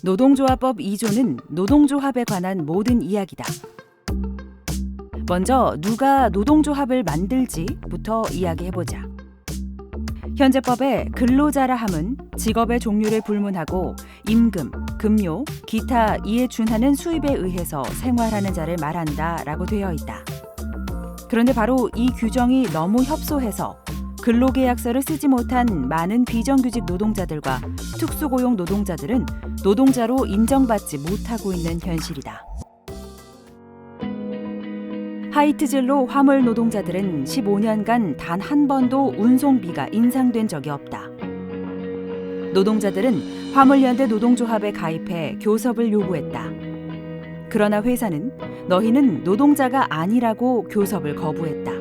노동조합법 2조는 노동조합에 관한 모든 이야기다. 먼저 누가 노동조합을 만들지부터 이야기해보자. 현재 법의 근로자라 함은 직업의 종류를 불문하고 임금, 급료, 기타 이에 준하는 수입에 의해서 생활하는 자를 말한다라고 되어 있다. 그런데 바로 이 규정이 너무 협소해서 근로계약서를 쓰지 못한 많은 비정규직 노동자들과 특수고용 노동자들은 노동자로 인정받지 못하고 있는 현실이다. 하이트진로 화물 노동자들은 15년간 단 한 번도 운송비가 인상된 적이 없다. 노동자들은 화물연대 노동조합에 가입해 교섭을 요구했다. 그러나 회사는 너희는 노동자가 아니라고 교섭을 거부했다.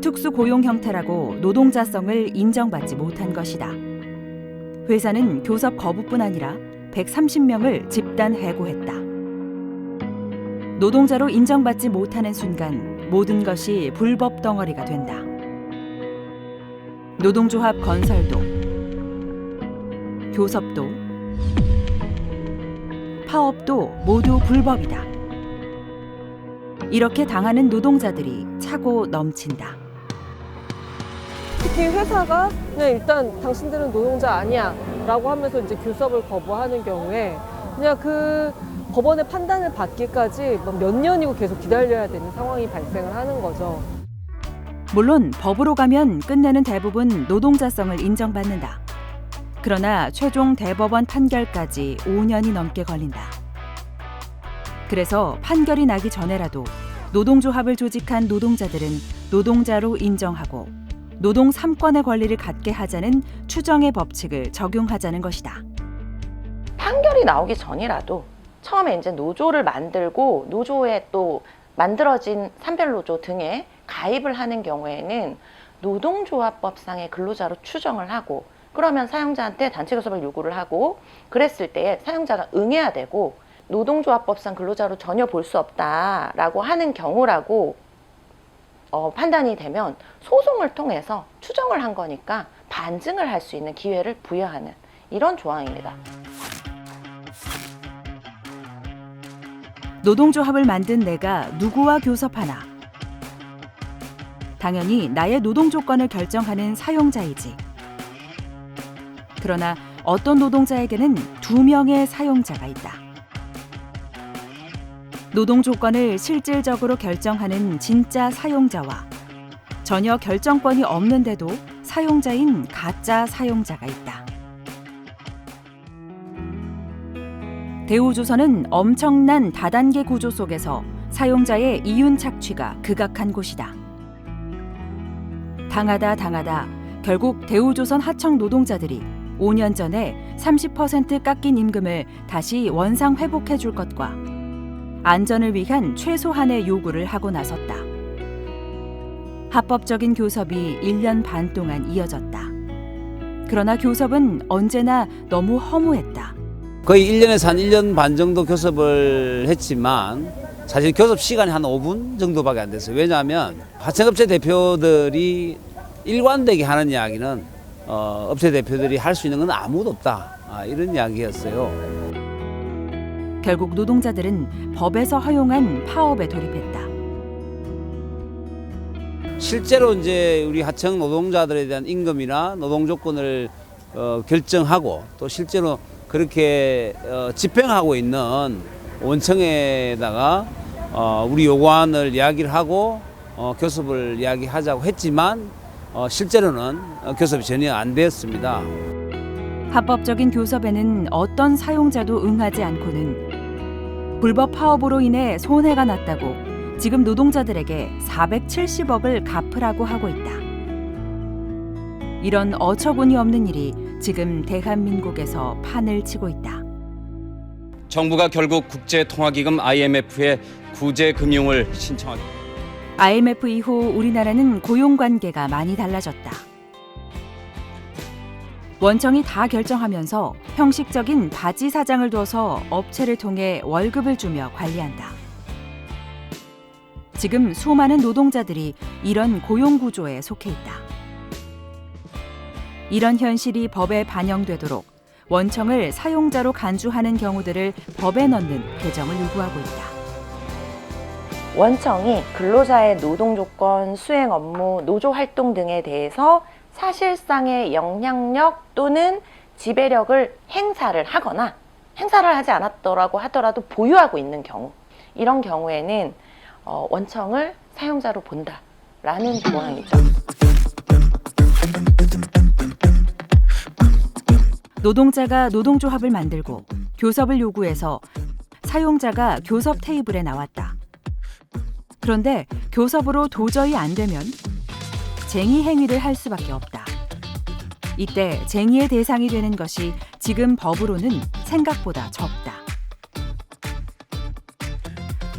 특수고용 형태라고 노동자성을 인정받지 못한 것이다. 회사는 교섭 거부뿐 아니라 130명을 집단 해고했다. 노동자로 인정받지 못하는 순간 모든 것이 불법 덩어리가 된다. 노동조합 건설도, 교섭도, 파업도 모두 불법이다. 이렇게 당하는 노동자들이 차고 넘친다. 특히 회사가 그냥 일단 당신들은 노동자 아니야 라고 하면서 이제 교섭을 거부하는 경우에 그냥 그 법원의 판단을 받기까지 몇 년이고 계속 기다려야 되는 상황이 발생을 하는 거죠. 물론 법으로 가면 끝내는 대부분 노동자성을 인정받는다. 그러나 최종 대법원 판결까지 5년이 넘게 걸린다. 그래서 판결이 나기 전에라도 노동조합을 조직한 노동자들은 노동자로 인정하고 노동 3권의 권리를 갖게 하자는 추정의 법칙을 적용하자는 것이다. 판결이 나오기 전이라도 처음에 이제 노조를 만들고 노조에 또 만들어진 산별노조 등에 가입을 하는 경우에는 노동조합법상의 근로자로 추정을 하고 그러면 사용자한테 단체 교섭을 요구를 하고 그랬을 때 사용자가 응해야 되고 노동조합법상 근로자로 전혀 볼 수 없다라고 하는 경우라고 판단이 되면 소송을 통해서 추정을 한 거니까 반증을 할 수 있는 기회를 부여하는 이런 조항입니다. 노동조합을 만든 내가 누구와 교섭하나? 당연히 나의 노동 조건을 결정하는 사용자이지. 그러나 어떤 노동자에게는 2명의 사용자가 있다. 노동 조건을 실질적으로 결정하는 진짜 사용자와 전혀 결정권이 없는데도 사용자인 가짜 사용자가 있다. 대우조선은 엄청난 다단계 구조 속에서 사용자의 이윤 착취가 극악한 곳이다. 당하다 결국 대우조선 하청 노동자들이 5년 전에 30% 깎인 임금을 다시 원상 회복해 줄 것과 안전을 위한 최소한의 요구를 하고 나섰다. 합법적인 교섭이 1년 반 동안 이어졌다. 그러나 교섭은 언제나 너무 허무했다. 거의 1년에서 한 1년 반 정도 교섭을 했지만 사실 교섭 시간이 한 5분 정도밖에 안 됐어요. 왜냐하면 하청업체 대표들이 일관되게 하는 이야기는 업체 대표들이 할 수 있는 건 아무도 없다. 이런 이야기였어요. 결국 노동자들은 법에서 허용한 파업에 돌입했다. 실제로 이제 우리 하청 노동자들에 대한 임금이나 노동 조건을 결정하고 또 실제로 그렇게 집행하고 있는 원청에다가 우리 요구안을 이야기를 하고 교섭을 이야기하자고 했지만 실제로는 교섭이 전혀 안 되었습니다. 합법적인 교섭에는 어떤 사용자도 응하지 않고는 불법 파업으로 인해 손해가 났다고 지금 노동자들에게 470억을 갚으라고 하고 있다. 이런 어처구니 없는 일이 지금 대한민국에서 판을 치고 있다. 정부가 결국 국제통화기금 IMF에 구제 금융을 신청하게. IMF 이후 우리나라는 고용관계가 많이 달라졌다. 원청이 다 결정하면서 형식적인 바지 사장을 둬서 업체를 통해 월급을 주며 관리한다. 지금 수많은 노동자들이 이런 고용구조에 속해 있다. 이런 현실이 법에 반영되도록 원청을 사용자로 간주하는 경우들을 법에 넣는 개정을 요구하고 있다. 원청이 근로자의 노동 조건, 수행 업무, 노조 활동 등에 대해서 사실상의 영향력 또는 지배력을 행사를 하거나 행사를 하지 않았더라고 하더라도 보유하고 있는 경우, 이런 경우에는 원청을 사용자로 본다라는 조항이죠. 노동자가 노동조합을 만들고 교섭을 요구해서 사용자가 교섭 테이블에 나왔다. 그런데 교섭으로 도저히 안 되면 쟁의 행위를 할 수밖에 없다. 이때 쟁의의 대상이 되는 것이 지금 법으로는 생각보다 적다.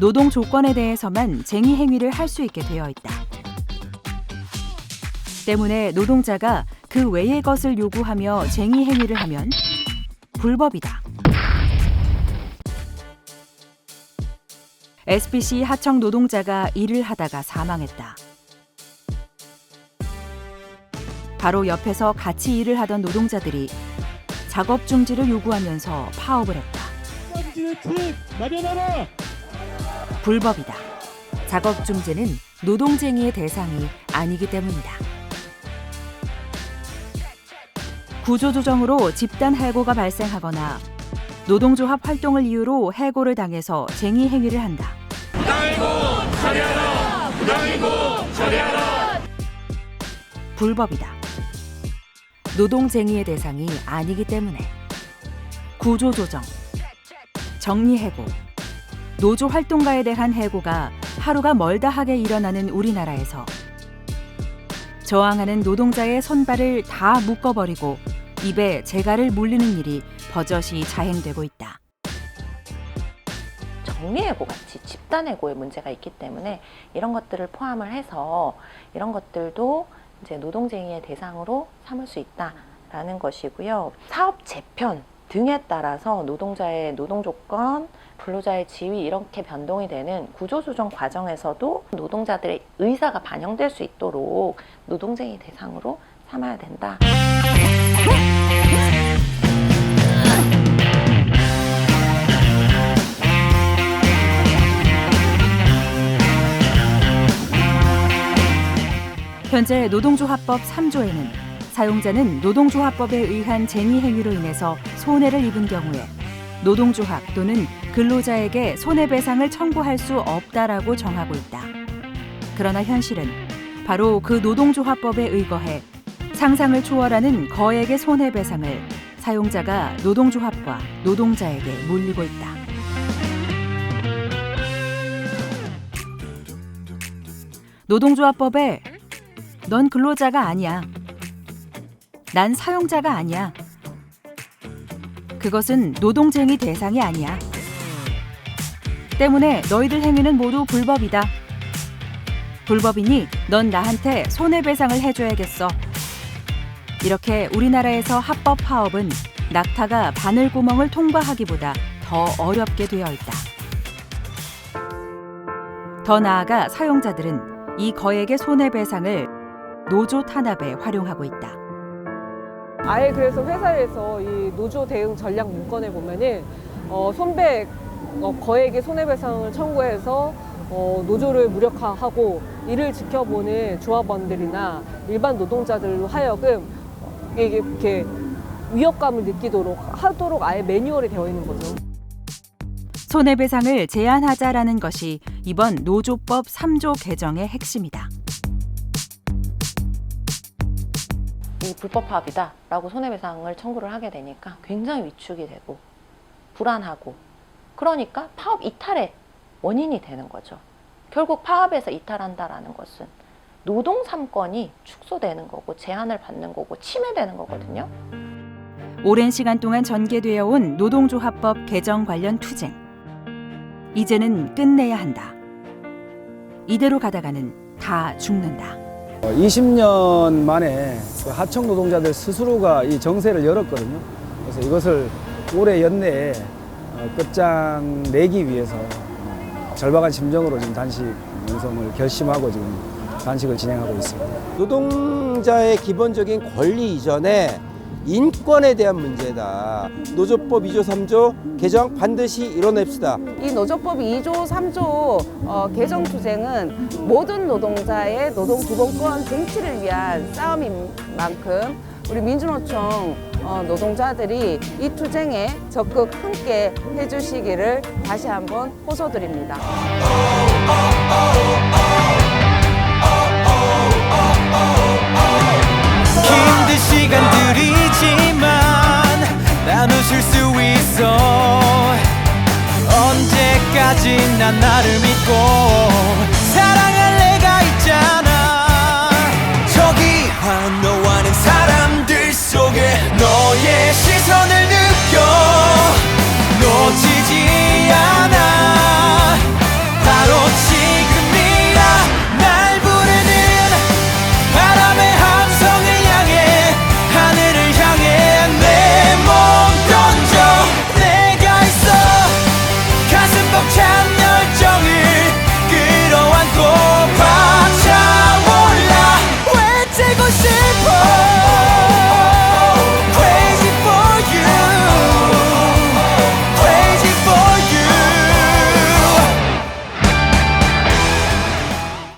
노동 조건에 대해서만 쟁의 행위를 할 수 있게 되어 있다. 때문에 노동자가 그 외의 것을 요구하며 쟁의 행위를 하면 불법이다. SBC 하청 노동자가 일을 하다가 사망했다. 바로 옆에서 같이 일을 하던 노동자들이 작업 중지를 요구하면서 파업을 했다. 불법이다. 작업 중지는 노동쟁의의 대상이 아니기 때문이다. 구조조정으로 집단 해고가 발생하거나 노동조합 활동을 이유로 해고를 당해서 쟁의 행위를 한다. 불법이다. 노동쟁의의 대상이 아니기 때문에 구조조정, 정리해고, 노조 활동가에 대한 해고가 하루가 멀다 하게 일어나는 우리나라에서 저항하는 노동자의 손발을 다 묶어버리고 입에 재갈을 물리는 일이 버젓이 자행되고 있다. 정리해고 같이 집단해고의 문제가 있기 때문에 이런 것들을 포함을 해서 이런 것들도 이제 노동쟁의의 대상으로 삼을 수 있다라는 것이고요. 사업 재편 등에 따라서 노동자의 노동 조건, 근로자의 지위 이렇게 변동이 되는 구조조정 과정에서도 노동자들의 의사가 반영될 수 있도록 노동쟁의 대상으로 삼아야 된다. 현재 노동조합법 3조에는 사용자는 노동조합법에 의한 쟁의 행위로 인해서 손해를 입은 경우에 노동조합 또는 근로자에게 손해배상을 청구할 수 없다라고 정하고 있다. 그러나 현실은 바로 그 노동조합법에 의거해 상상을 초월하는 거액의 손해배상을 사용자가 노동조합과 노동자에게 물리고 있다. 노동조합법에 넌 근로자가 아니야. 난 사용자가 아니야. 그것은 노동쟁의 대상이 아니야. 때문에 너희들 행위는 모두 불법이다. 불법이니 넌 나한테 손해배상을 해줘야겠어. 이렇게 우리나라에서 합법 파업은 낙타가 바늘구멍을 통과하기보다 더 어렵게 되어 있다. 더 나아가 사용자들은 이 거액의 손해배상을 노조 탄압에 활용하고 있다. 아예 그래서 회사에서 이 노조 대응 전략 문건에 보면은 손배 거액의 손해배상을 청구해서 노조를 무력화하고 이를 지켜보는 조합원들이나 일반 노동자들로 하여금 이게 이렇게 위협감을 느끼도록 하도록 아예 매뉴얼이 되어 있는 거죠. 손해배상을 제한하자라는 것이 이번 노조법 3조 개정의 핵심이다. 이 불법 파업이다라고 손해배상을 청구를 하게 되니까 굉장히 위축이 되고 불안하고 그러니까 파업 이탈의 원인이 되는 거죠. 결국 파업에서 이탈한다라는 것은 노동 3권이 축소되는 거고 제한을 받는 거고 침해되는 거거든요. 오랜 시간 동안 전개되어 온 노동조합법 개정 관련 투쟁. 이제는 끝내야 한다. 이대로 가다가는 다 죽는다. 20년 만에 그 하청 노동자들 스스로가 이 정세를 열었거든요. 그래서 이것을 올해 연내에 끝장 내기 위해서 절박한 심정으로 지금 단식 운송을 결심하고 지금 단식을 진행하고 있습니다. 노동자의 기본적인 권리 이전에 인권에 대한 문제다. 노조법 2조 3조 개정 반드시 이뤄냅시다. 이 노조법 2조 3조 개정 투쟁은 모든 노동자의 노동 기본권 쟁취를 위한 싸움인 만큼 우리 민주노총 노동자들이 이 투쟁에 적극 함께 해주시기를 다시 한번 호소드립니다. 힘든 시간들이지만 나누실 수 있어. 언제까지 난 나를 믿고 사랑할 내가 있잖아. 저기 하늘